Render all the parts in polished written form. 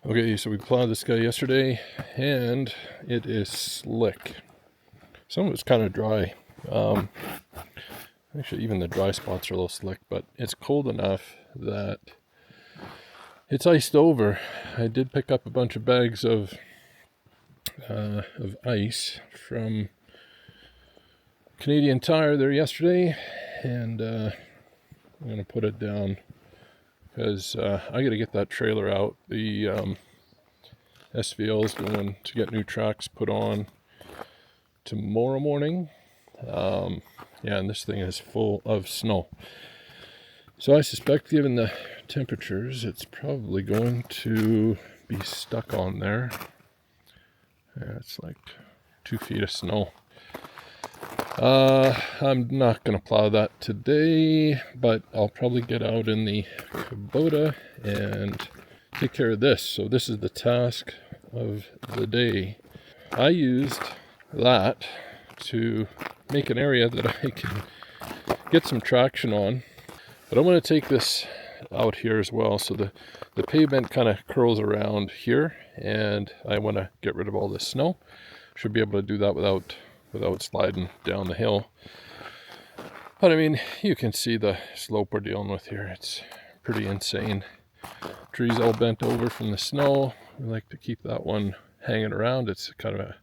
Okay, so we plowed this guy yesterday, and it is slick. Some of it's kind of dry. Actually, even the dry spots are a little slick, but it's cold enough that it's iced over. I did pick up a bunch of bags of ice from Canadian Tire there yesterday, and I'm going to put it down because I got to get that trailer out. The SVL is going to get new tracks put on tomorrow morning. Yeah, and this thing is full of snow. So I suspect, given the temperatures, it's probably going to be stuck on there. Yeah, it's like 2 feet of snow. I'm not going to plow that today, but I'll probably get out in the Kubota and take care of this. So this is the task of the day. I used that to make an area that I can get some traction on, but I'm going to take this out here as well. So the pavement kind of curls around here, and I want to get rid of all this snow. Should be able to do that without sliding down the hill. But I mean, you can see the slope we're dealing with here. It's pretty insane. Trees all bent over from the snow. We like to keep that one hanging around. It's kind of a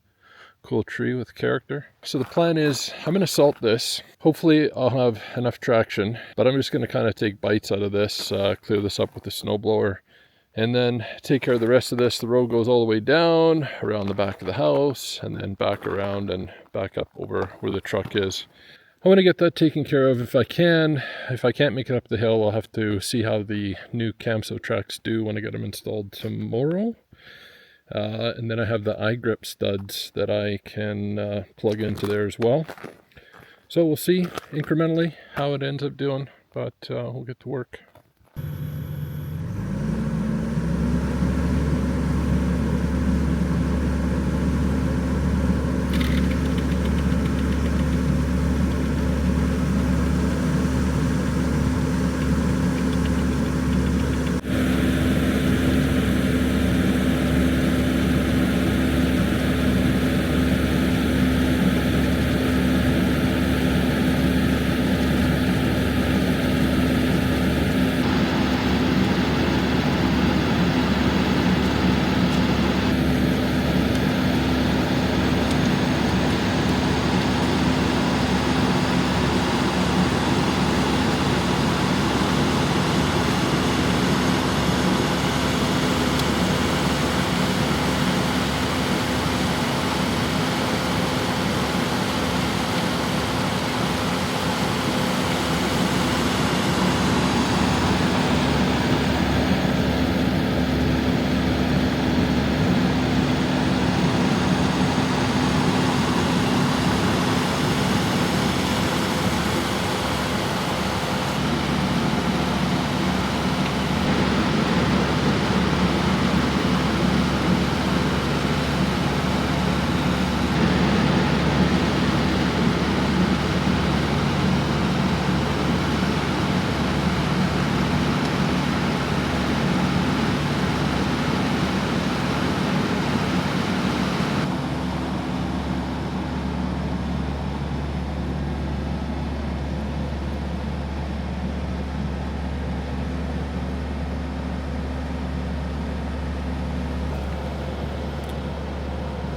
cool tree with character. So the plan is I'm going to salt this. Hopefully I'll have enough traction, but I'm just going to kind of take bites out of this, clear this up with the snowblower, and then take care of the rest of this. The road goes all the way down around the back of the house and then back around and back up over where the truck is. I want to get that taken care of if I can. If I can't make it up the hill, I'll have to see how the new Camso tracks do when I get them installed tomorrow. And then I have the iGrip studs that I can plug into there as well. So we'll see incrementally how it ends up doing, but we'll get to work.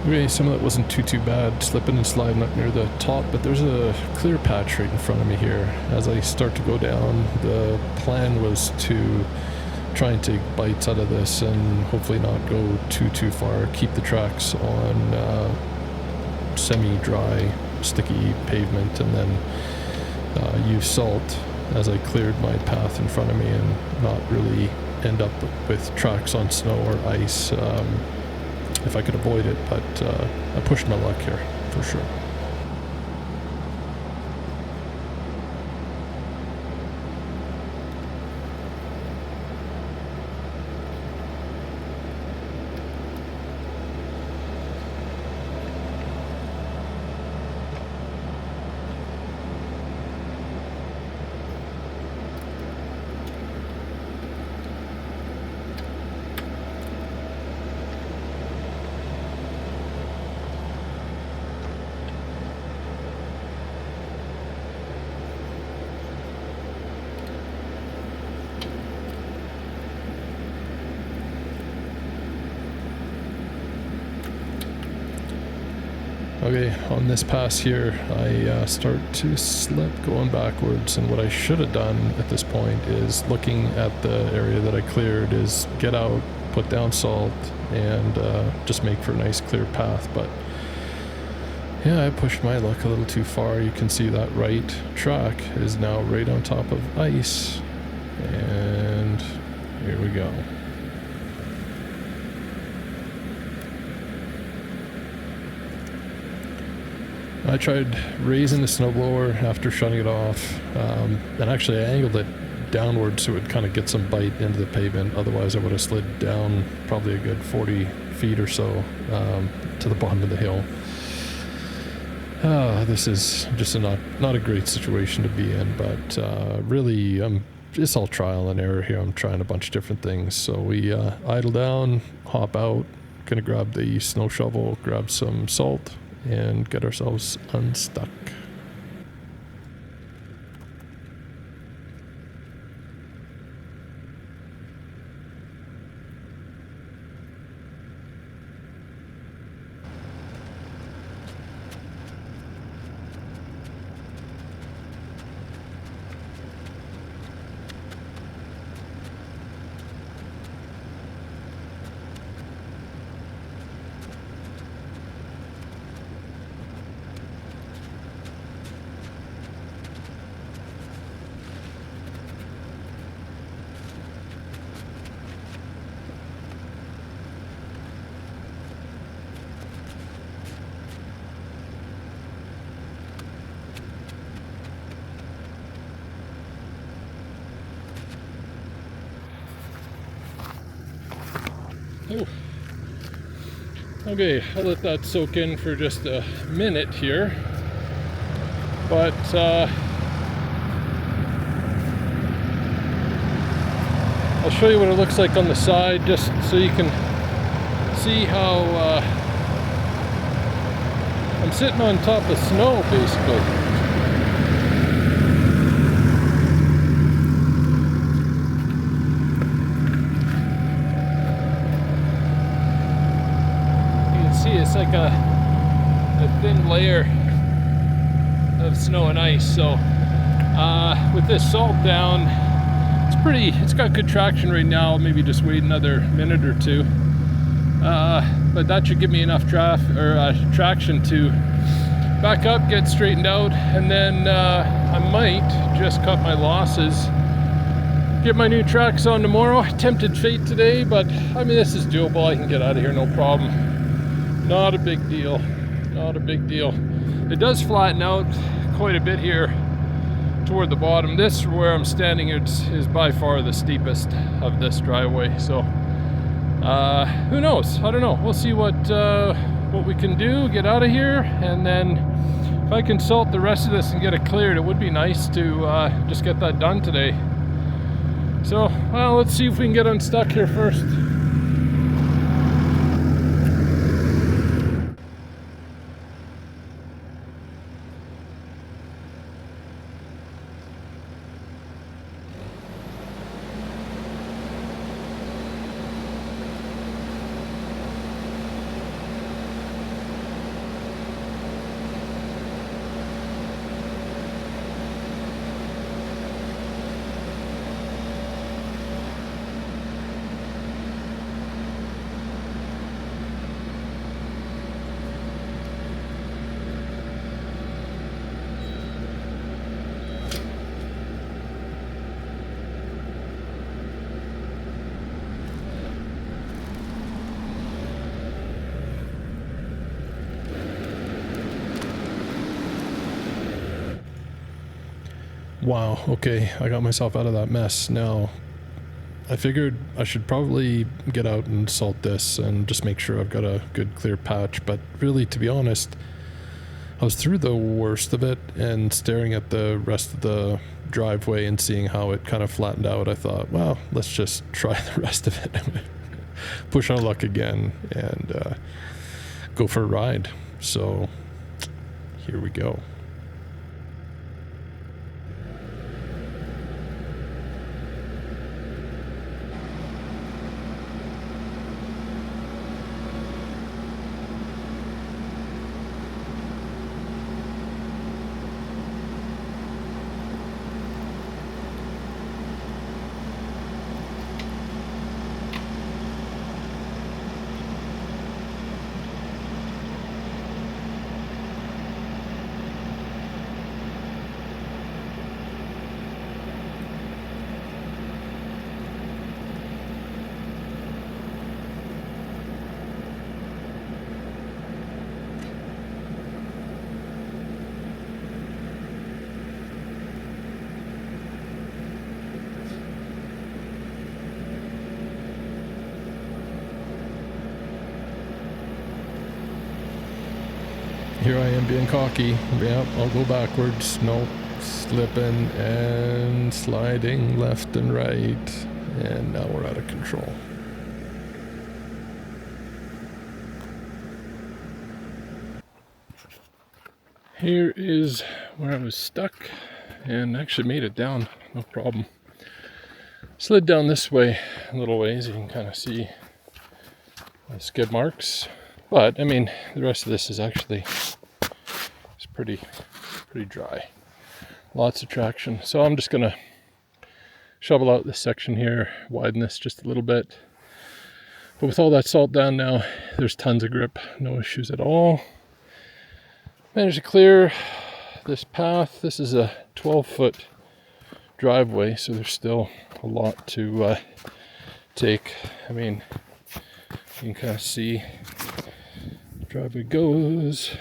Okay, some of that wasn't too bad, slipping and sliding up near the top, but there's a clear patch right in front of me here. As I start to go down, the plan was to try and take bites out of this and hopefully not go too far, keep the tracks on semi-dry, sticky pavement, and then use salt as I cleared my path in front of me and not really end up with tracks on snow or ice. If I could avoid it, but I pushed my luck here, for sure. Okay, on this pass here, I start to slip going backwards, and what I should have done at this point is looking at the area that I cleared is get out, put down salt, and just make for a nice clear path. But yeah, I pushed my luck a little too far. You can see that right track is now right on top of ice, and here we go. I tried raising the snowblower after shutting it off, and actually I angled it downward so it would kind of get some bite into the pavement. Otherwise I would have slid down probably a good 40 feet or so to the bottom of the hill. This is just not a great situation to be in, but really it's all trial and error here. I'm trying a bunch of different things. So we idle down, hop out, gonna grab the snow shovel, grab some salt, and get ourselves unstuck. Ooh. Okay, I'll let that soak in for just a minute here. But I'll show you what it looks like on the side, just so you can see how I'm sitting on top of snow, basically. It's like a thin layer of snow and ice. So with this salt down, it's got good traction right now. Maybe just wait another minute or two, but that should give me enough traction to back up, get straightened out, and then I might just cut my losses, get my new tracks on tomorrow. Tempted fate today, but I mean, this is doable. I can get out of here, no problem. Not a big deal, not a big deal. It does flatten out quite a bit here toward the bottom. This, where I'm standing, is by far the steepest of this driveway. So who knows? I don't know. We'll see what we can do, get out of here, and then if I can salt the rest of this and get it cleared, it would be nice to just get that done today. So, well, let's see if we can get unstuck here first. Wow, okay, I got myself out of that mess. Now, I figured I should probably get out and salt this and just make sure I've got a good clear patch, but really, to be honest, I was through the worst of it, and staring at the rest of the driveway and seeing how it kind of flattened out, I thought, well, let's just try the rest of it. Push our luck again and go for a ride. So, here we go. here I am being cocky. Yep, I'll go backwards. Nope. Slipping and sliding left and right. And now we're out of control. Here is where I was stuck and actually made it down, no problem. Slid down this way a little ways, you can kind of see the skid marks. But, I mean, the rest of this is actually it's pretty dry. Lots of traction. So I'm just gonna shovel out this section here, widen this just a little bit. But with all that salt down now, there's tons of grip, no issues at all. Managed to clear this path. This is a 12-foot driveway, so there's still a lot to take. I mean, you can kind of see the driveway goes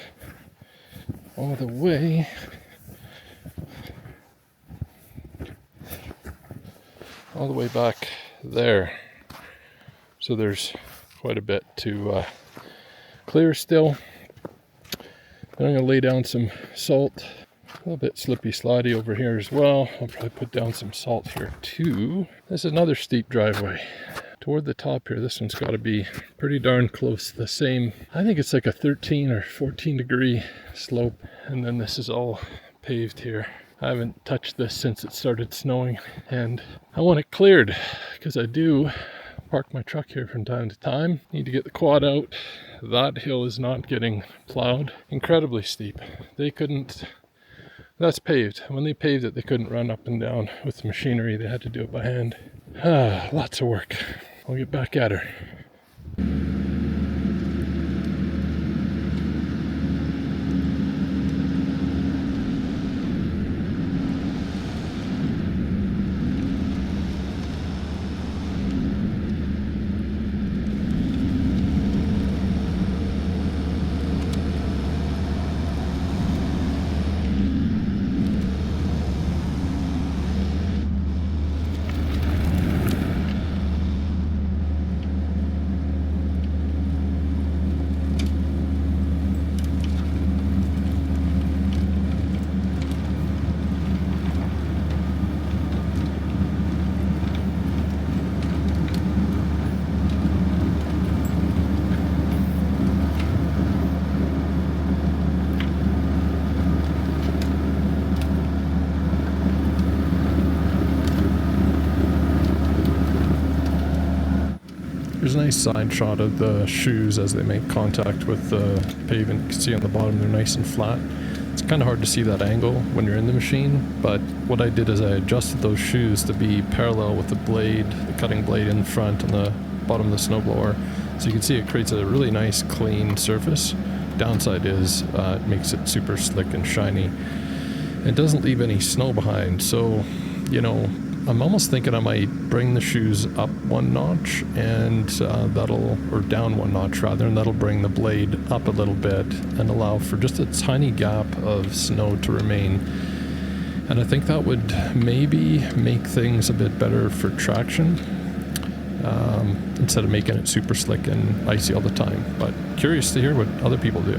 all the way back there. So there's quite a bit to clear still. Then I'm going to lay down some salt. A little bit slippy slidey over here as well. I'll probably put down some salt here too. This is another steep driveway. Toward the top here, this one's got to be pretty darn close to the same. I think it's like a 13 or 14 degree slope. And then this is all paved here. I haven't touched this since it started snowing. And I want it cleared because I do park my truck here from time to time. Need to get the quad out. That hill is not getting plowed. Incredibly steep. They couldn't, that's paved. When they paved it, they couldn't run up and down with the machinery. They had to do it by hand. Lots of work. I'll get back at her. Here's a nice side shot of the shoes as they make contact with the pavement. You can see on the bottom they're nice and flat. It's kind of hard to see that angle when you're in the machine, but what I did is I adjusted those shoes to be parallel with the blade, the cutting blade in the front and the bottom of the snowblower. So you can see it creates a really nice clean surface. Downside is it makes it super slick and shiny. It doesn't leave any snow behind, so you know, I'm almost thinking I might bring the shoes up one notch and or down one notch rather, and that'll bring the blade up a little bit and allow for just a tiny gap of snow to remain. And I think that would maybe make things a bit better for traction instead of making it super slick and icy all the time. But curious to hear what other people do.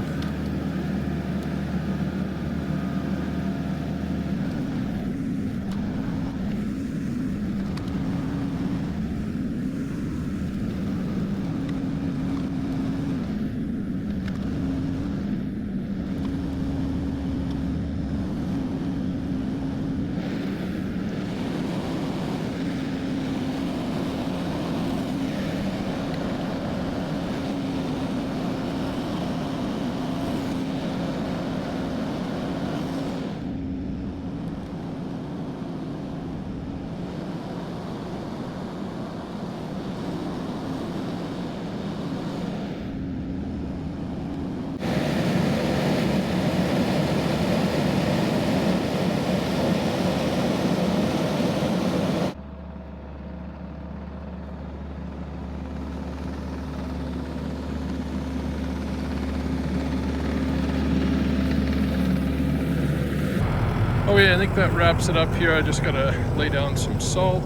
Oh yeah, I think that wraps it up here. I just gotta lay down some salt.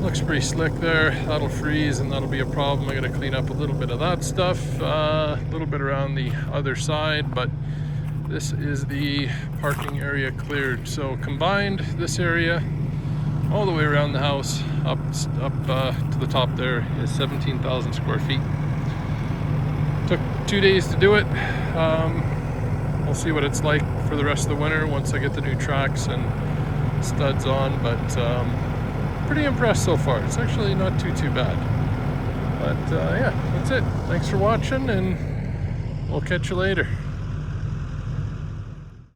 Looks pretty slick there. That'll freeze and that'll be a problem. I gotta clean up a little bit of that stuff, a little bit around the other side, but this is the parking area cleared. So combined, this area all the way around the house up to the top there is 17,000 square feet. Took 2 days to do it. We'll see what it's like for the rest of the winter once I get the new tracks and studs on, but pretty impressed so far. It's actually not too bad. But yeah, that's it. Thanks for watching, and we'll catch you later.